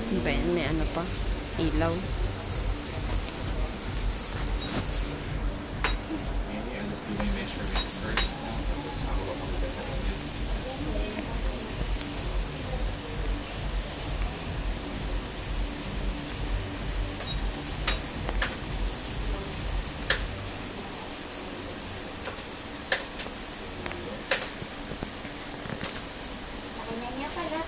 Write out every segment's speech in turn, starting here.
Ano ba yan? May ano pa? Ilaw. Maybe I'll just do my measurements first. Tapos ako papakita sa inyo. Kanya niya pala.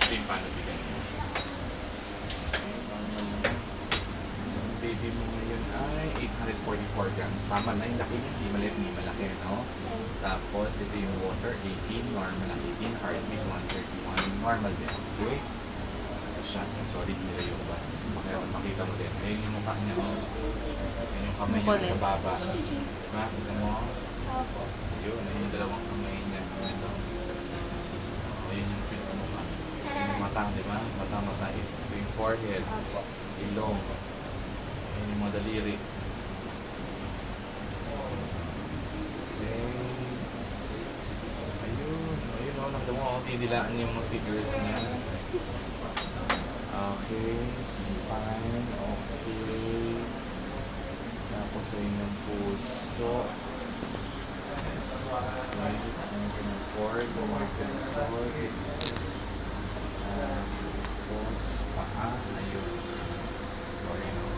Ito yung paano bigyan mo. So, ang baby mo ngayon ay 844 grams. Tama na yung laki niya. Hindi maliit, hindi malaki, no? Tapos, ito yung water, 18. Normal ang 18. Heartbeat, 131. Normal din. Okay? Siya. Sorry, nila yung ba? Makita mo din. Ayun yung mukha niya. Oh. Ayun yung kamay niya sa baba. Diba? Kita mo? Opo. Yun. Ayun yung dalawang kamay niya. Ito. Ayun yung pinamukha. Yung mata, di ba? Mata. Ito yung forehead. Opo. Ilong. Ayun yung mga daliri. Okay. Ayun o. Nakita mo ako, tinilaan yung mga figures niya. Okay. Spine. Okay. Tapos ayun yung puso. Okay. Ayun yung cord. Ayun yung sword. Tapos paa. Ayun. Okay, no?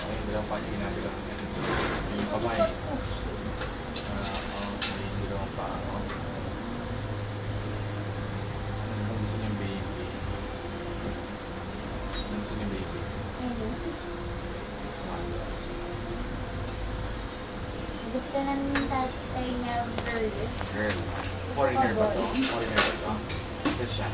Okay, dalawang paa niya ginagawa. Yung kamay. Okay, yung dalawang paa. Ano gusto niyang baby? Ano gusto niyang baby? Gusto ng tatay niya girl. Girl. Foreigner ba to? Foreigner ba to? Ito siya.